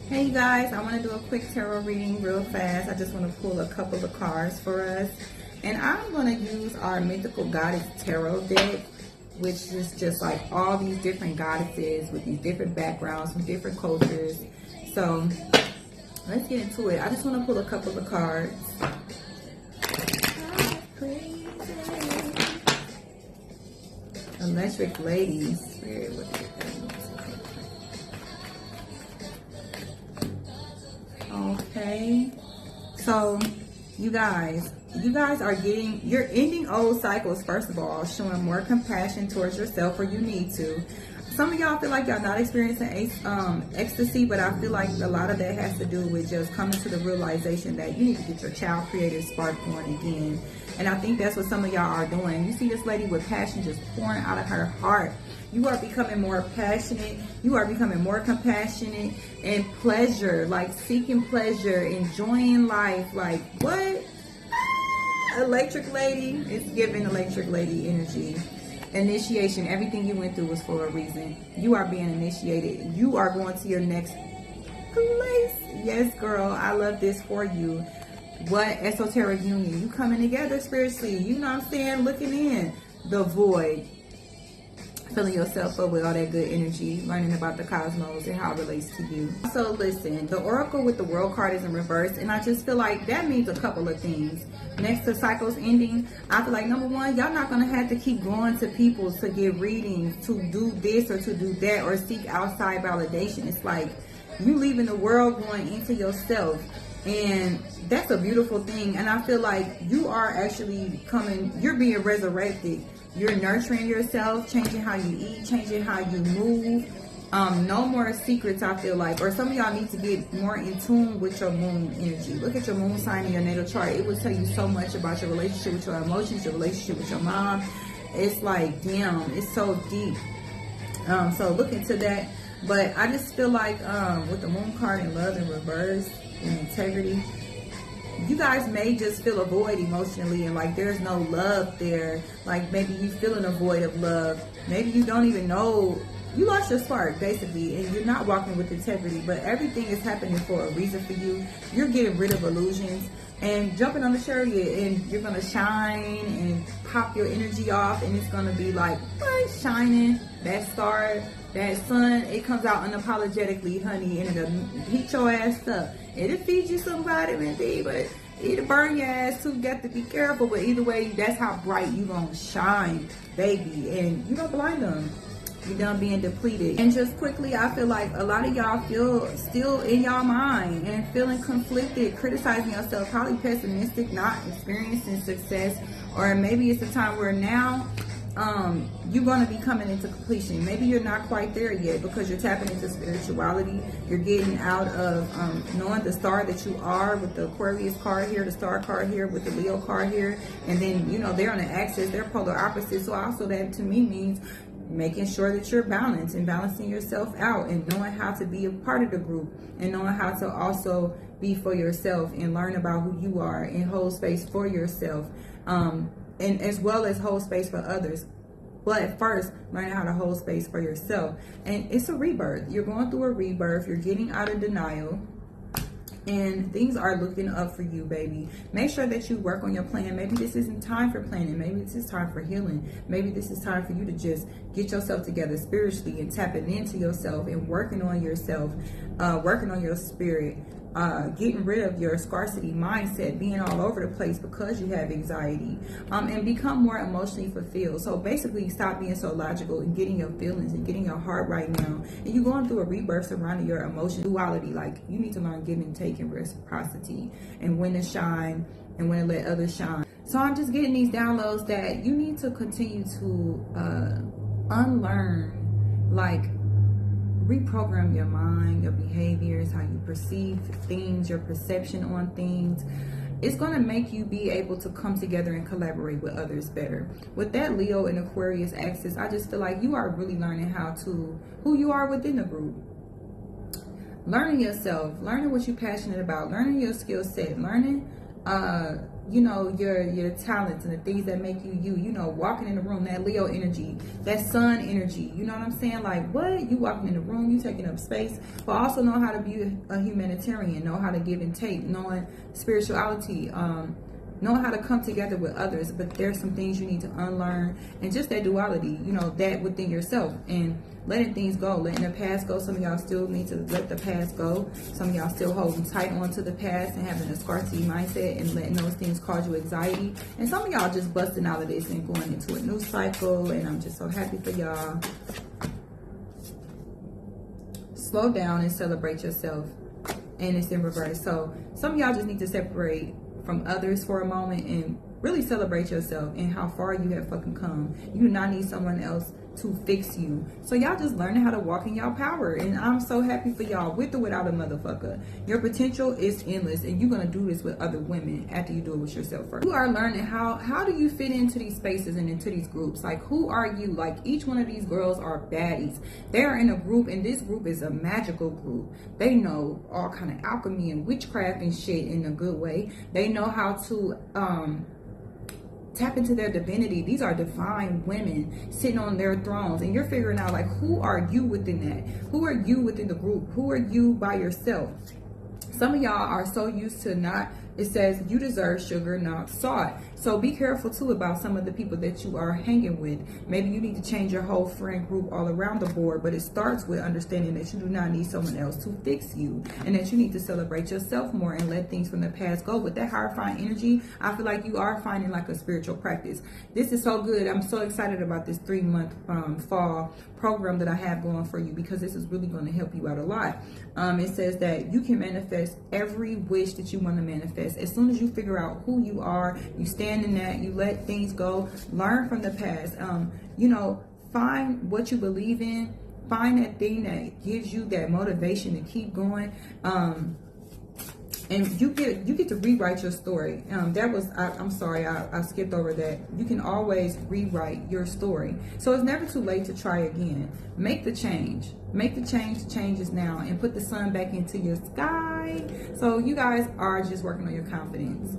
Hey you guys, I want to do a quick tarot reading real fast. I just want to pull a couple of cards for us. And I'm going to use our Mythical Goddess Tarot deck, which is just like all these different goddesses with these different backgrounds from different cultures. So let's get into it. I just want to pull a couple of cards. Electric Lady. Spirit, what is it? Okay, so you guys are you're ending old cycles, first of all, showing more compassion towards yourself, or you need to. Some of y'all feel like y'all not experiencing ecstasy, but I feel like a lot of that has to do with just coming to the realization that you need to get your child creative spark going again. And I think that's what some of y'all are doing. You see this lady with passion just pouring out of her heart. You are becoming more passionate. You are becoming more compassionate and pleasure, like seeking pleasure, enjoying life. Like what? Electric Lady. It's giving Electric Lady energy. Initiation. Everything you went through was for a reason. You are being initiated. You are going to your next place. Yes, girl. I love this for you. What esoteric union? You coming together spiritually. You know what I'm saying? Looking in the void. Filling yourself up with all that good energy, learning about the cosmos and how it relates to you. So listen, the Oracle with the World card is in reverse, and I just feel like that means a couple of things. Next to cycles ending, I feel like number one, y'all not going to have to keep going to people to get readings, to do this or to do that, or seek outside validation. It's like you leaving the world, going into yourself. And that's a beautiful thing. And I feel like you are actually you're being resurrected. You're nurturing yourself, changing how you eat, changing how you move. No more secrets, I feel like. Or some of y'all need to get more in tune with your moon energy. Look at your moon sign in your natal chart. It will tell you so much about your relationship with your emotions, your relationship with your mom. It's like, damn, it's so deep. So look into that. But I just feel like with the moon card and love in reverse and integrity, you guys may just feel a void emotionally, and like there's no love there. Like maybe you feeling a void of love. Maybe you don't even know. You lost your spark basically, and you're not walking with integrity, but everything is happening for a reason for you. You're getting rid of illusions and jumping on the chariot, and you're gonna shine and pop your energy off, and it's gonna be like shining. That star, that sun, it comes out unapologetically, honey, and it'll heat your ass up. It'll feed you some vitamin D, but it'll burn your ass too. You got to be careful, but either way, that's how bright you gonna shine, baby, and you don't blind them. You're done being depleted. And just quickly, I feel like a lot of y'all feel still in y'all mind and feeling conflicted, criticizing yourself, probably pessimistic, not experiencing success, or maybe it's a time where now you're going to be coming into completion. Maybe you're not quite there yet because you're tapping into spirituality. You're getting out of knowing the star that you are with the Aquarius card here, the star card here, with the Leo card here. And then, you know, they're on the axis, they're polar opposites. So also that to me means making sure that you're balanced and balancing yourself out and knowing how to be a part of the group and knowing how to also be for yourself and learn about who you are and hold space for yourself. And as well as hold space for others. But first, learn how to hold space for yourself. And it's a rebirth. You're going through a rebirth. You're getting out of denial. And things are looking up for you, baby. Make sure that you work on your plan. Maybe this isn't time for planning. Maybe this is time for healing. Maybe this is time for you to just get yourself together spiritually and tapping into yourself and working on yourself, working on your spirit. Getting rid of your scarcity mindset, being all over the place because you have anxiety, and become more emotionally fulfilled. So basically stop being so logical and getting your feelings and getting your heart right now. And you're going through a rebirth surrounding your emotion duality. Like you need to learn give and take and reciprocity and when to shine and when to let others shine. So I'm just getting these downloads that you need to continue to unlearn, like reprogram your mind, your behaviors, how you perceive things, your perception on things. It's going to make you be able to come together and collaborate with others better. With that Leo and Aquarius axis, I just feel like you are really learning who you are within the group. Learning yourself, learning what you're passionate about, learning your skill set, learning you know, your talents and the things that make you you. You know, walking in the room, that Leo energy, that sun energy. You know what I'm saying? Like, what? You walking in the room, you taking up space, but also know how to be a humanitarian, know how to give and take, knowing spirituality, knowing how to come together with others. But there's some things you need to unlearn, and just that duality, you know, that within yourself, and letting things go, letting the past go. Some of y'all still need to let the past go. Some of y'all still holding tight onto the past and having a scarcity mindset and letting those things cause you anxiety. And some of y'all just busting out of this and going into a new cycle, and I'm just so happy for y'all. Slow down and celebrate yourself. And it's in reverse. So some of y'all just need to separate from others for a moment and really celebrate yourself and how far you have fucking come. You do not need someone else to fix you. So y'all just learning how to walk in y'all power, and I'm so happy for y'all, with or without a motherfucker. Your potential is endless, and you're gonna do this with other women after you do it with yourself first. You are learning how do you fit into these spaces and into these groups. Like, who are you? Like, each one of these girls are baddies. They are in a group, and this group is a magical group. They know all kind of alchemy and witchcraft and shit in a good way. They know how to tap into their divinity. These are divine women sitting on their thrones, and you're figuring out, like, who are you within that? Who are you within the group? Who are you by yourself? Some of y'all are so used to not, it says you deserve sugar, not salt. So be careful too about some of the people that you are hanging with. Maybe you need to change your whole friend group all around the board, but it starts with understanding that you do not need someone else to fix you, and that you need to celebrate yourself more and let things from the past go. With that higher fine energy, I feel like you are finding like a spiritual practice. This is so good. I'm so excited about this 3-month fall program that I have going for you, because this is really going to help you out a lot. It says that you can manifest every wish that you want to manifest. As soon as you figure out who you are, you stand in that, you let things go, learn from the past, you know, find what you believe in, find that thing that gives you that motivation to keep going, and you get to rewrite your story. That was, I'm sorry, I skipped over that. You can always rewrite your story. So it's never too late to try again. Make the change. Make the change. The change is now, and put the sun back into your sky. So you guys are just working on your confidence.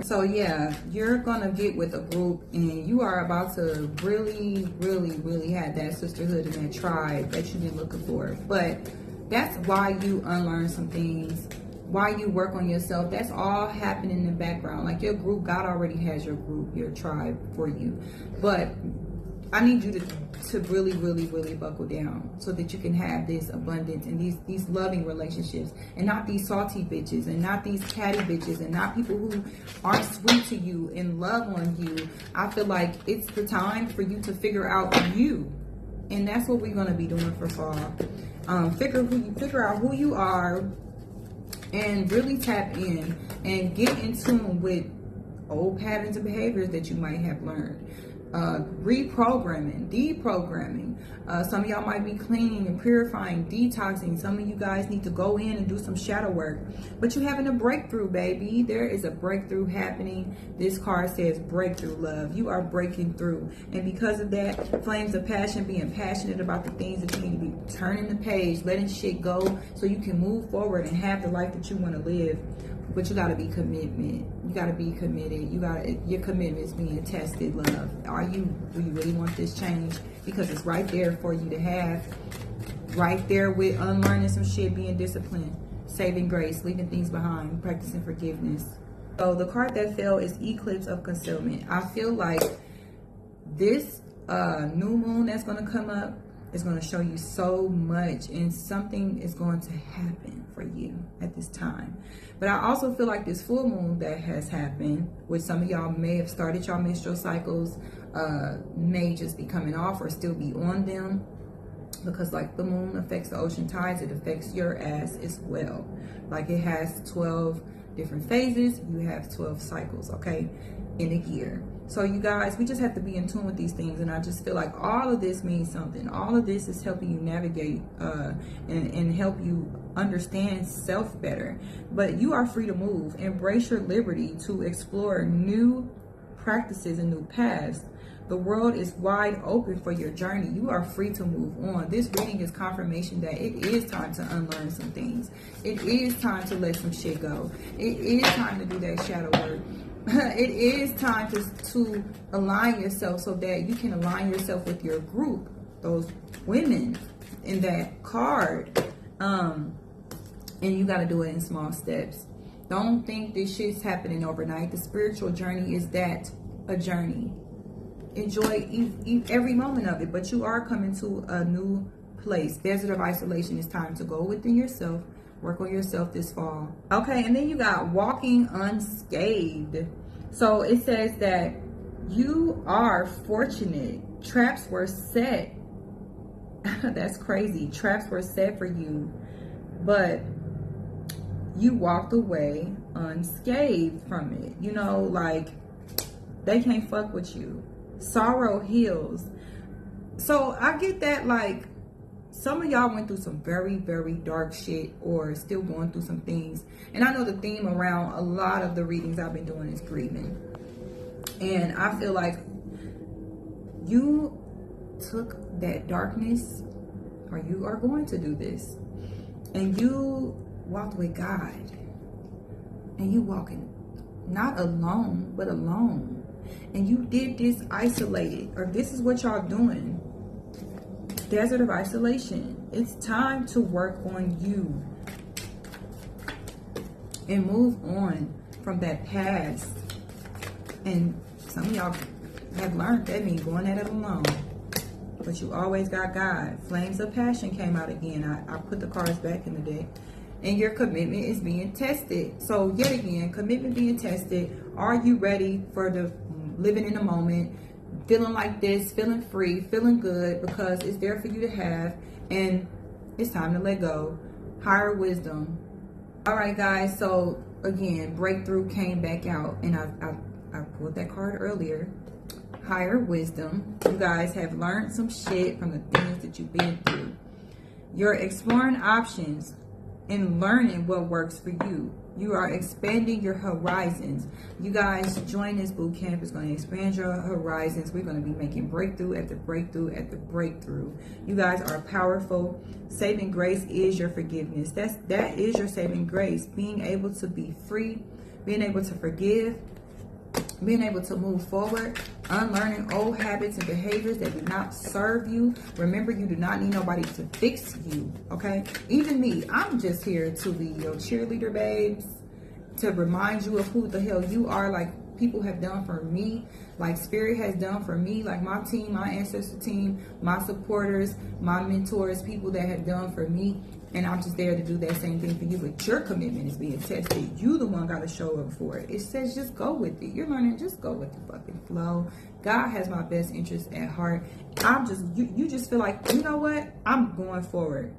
So yeah, you're gonna get with a group, and you are about to really, really, really have that sisterhood and that tribe that you've been looking for. But that's why you unlearn some things, why you work on yourself. That's all happening in the background. Like, your group, God already has your group, your tribe for you. But I need you to really, really, really buckle down so that you can have this abundance and these loving relationships, and not these salty bitches, and not these catty bitches, and not people who aren't sweet to you and love on you. I feel like it's the time for you to figure out you, and that's what we're going to be doing for fall. Figure out who you are, and really tap in and get in tune with old patterns and behaviors that you might have learned. Reprogramming, deprogramming. Some of y'all might be cleaning and purifying, detoxing. Some of you guys need to go in and do some shadow work. But you're having a breakthrough, baby. There is a breakthrough happening. This card says breakthrough, love. You are breaking through. And because of that, flames of passion, being passionate about the things that you need to be, turning the page, letting shit go so you can move forward and have the life that you want to live. But you gotta be commitment. You gotta be committed. Your commitment is being tested, love. Do you really want this change? Because it's right there for you to have. Right there with unlearning some shit, being disciplined, saving grace, leaving things behind, practicing forgiveness. So the card that fell is Eclipse of Concealment. I feel like this new moon that's gonna come up is going to show you so much, and something is going to happen for you at this time. But I also feel like this full moon that has happened, which some of y'all may have started your menstrual cycles, may just be coming off or still be on them, because like the moon affects the ocean tides, it affects your ass as well. Like, it has 12 different phases, you have 12 cycles, okay, in a year. So you guys, we just have to be in tune with these things, and I just feel like all of this means something. All of this is helping you navigate and help you understand self better. But you are free to move. Embrace your liberty to explore new practices and new paths. The world is wide open for your journey. You are free to move on. This reading is confirmation that it is time to unlearn some things. It is time to let some shit go. It is time to do that shadow work. it is time to align yourself so that you can align yourself with your group, those women in that card. And you got to do it in small steps. Don't think this shit's happening overnight. The spiritual journey is a journey. Enjoy every moment of it, but you are coming to a new place. Desert of isolation. Is time to go within yourself. Work on yourself this fall. Okay, and then you got walking unscathed. So it says that you are fortunate. Traps were set. That's crazy. Traps were set for you, but you walked away unscathed from it. You know, like, they can't fuck with you. Sorrow heals. So I get that, like, some of y'all went through some very, very dark shit or still going through some things. And I know the theme around a lot of the readings I've been doing is grieving. And I feel like you took that darkness, or you are going to do this, and you walked with God. And you walking not alone, but alone. And you did this isolated, or this is what y'all doing. Desert of isolation. It's time to work on you and move on from that past. And some of y'all have learned that means going at it alone. But you always got God. Flames of passion came out again. I put the cards back in the deck. And your commitment is being tested. So yet again, commitment being tested. Are you ready for the living in the moment? Feeling like this, feeling free, feeling good, because it's there for you to have, and it's time to let go. Higher wisdom. All right, guys. So again, breakthrough came back out, and I pulled that card earlier. Higher wisdom. You guys have learned some shit from the things that you've been through. You're exploring options and learning what works for you. You are expanding your horizons. You guys join this boot camp. It's going to expand your horizons. We're going to be making breakthrough after breakthrough after breakthrough. You guys are powerful. Saving grace is your forgiveness. That is your saving grace. Being able to be free, being able to forgive, being able to move forward, unlearning old habits and behaviors that do not serve you. Remember, you do not need nobody to fix you, okay? Even me, I'm just here to be your cheerleader, babes, to remind you of who the hell you are, like people have done for me, like Spirit has done for me, like my team, my ancestor team, my supporters, my mentors, people that have done for me. And I'm just there to do that same thing for you. But your commitment is being tested. You the one got to show up for it. It says just go with it. You're learning, just go with the fucking flow. God has my best interest at heart. You just feel like, you know what? I'm going forward.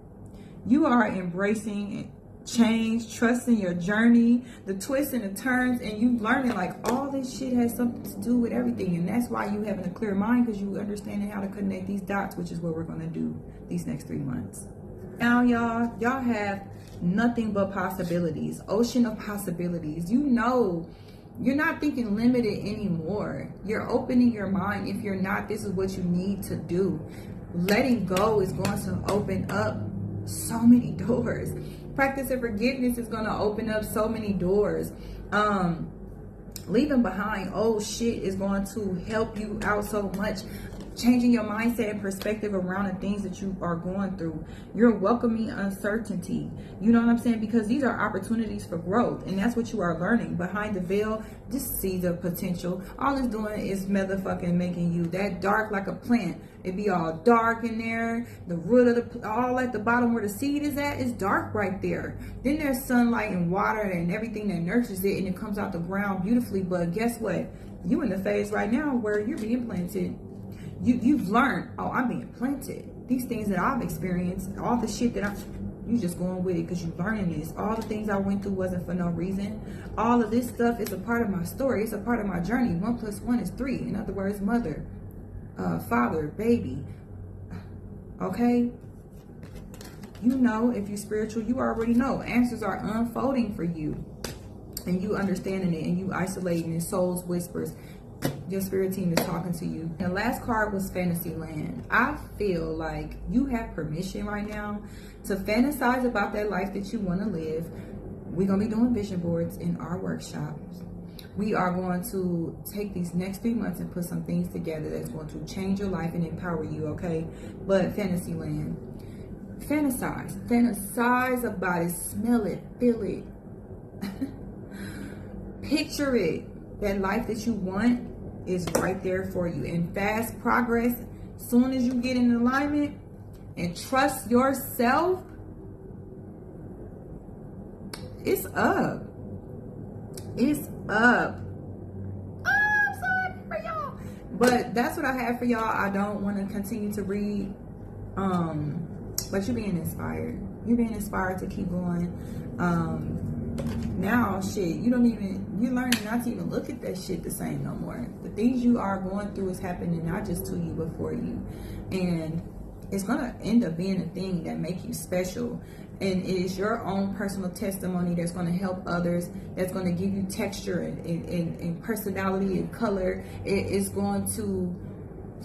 You are embracing change, trusting your journey, the twists and the turns, and you learning like all this shit has something to do with everything. And that's why you having a clear mind, because you understanding how to connect these dots, which is what we're going to do these next 3 months. Now, y'all have nothing but possibilities. Ocean of possibilities. You know, you're not thinking limited anymore. You're opening your mind. If you're not, this is what you need to do. Letting go is going to open up so many doors. Practice of forgiveness is going to open up so many doors. Leaving behind old shit is going to help you out so much. Changing your mindset and perspective around the things that you are going through. You're welcoming uncertainty. You know what I'm saying? Because these are opportunities for growth. And that's what you are learning. Behind the veil, just see the potential. All it's doing is motherfucking making you that dark like a plant. It be all dark in there. The root of the, all at the bottom where the seed is at, is dark right there. Then there's sunlight and water and everything that nurtures it, and it comes out the ground beautifully. But guess what? You in the phase right now where you're being planted. You've learned, oh, I'm being planted. These things that I've experienced, all the shit that you just going with it because you're learning this. All the things I went through wasn't for no reason. All of this stuff is a part of my story. It's a part of my journey. 1 + 1 is 3. In other words, mother, father, baby. Okay? You know, if you're spiritual, you already know. Answers are unfolding for you. And you understanding it, and you isolating it. Soul's whispers. Your spirit team is talking to you. And the last card was Fantasyland. I feel like you have permission right now to fantasize about that life that you want to live. We're going to be doing vision boards in our workshops. We are going to take these next 3 months and put some things together that's going to change your life and empower you, okay? But Fantasyland, fantasize about it, smell it, feel it, picture it. That life that you want is right there for you. And fast progress, soon as you get in alignment and trust yourself, it's up. It's up. Oh, I'm so happy for y'all. But that's what I have for y'all. I don't want to continue to read. But you're being inspired. You're being inspired to keep going. Now, shit, you're learning not to even look at that shit the same no more. The things you are going through is happening not just to you, but for you. And it's going to end up being a thing that makes you special. And it is your own personal testimony that's going to help others, that's going to give you texture and personality and color. It is going to,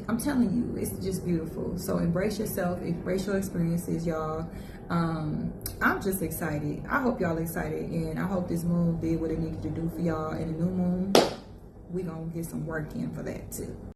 I'm telling you, it's just beautiful. So embrace yourself, embrace your experiences, y'all. I'm just excited. I hope y'all excited, and I hope this moon did what it needed to do for y'all. And the new moon, we gonna get some work in for that too.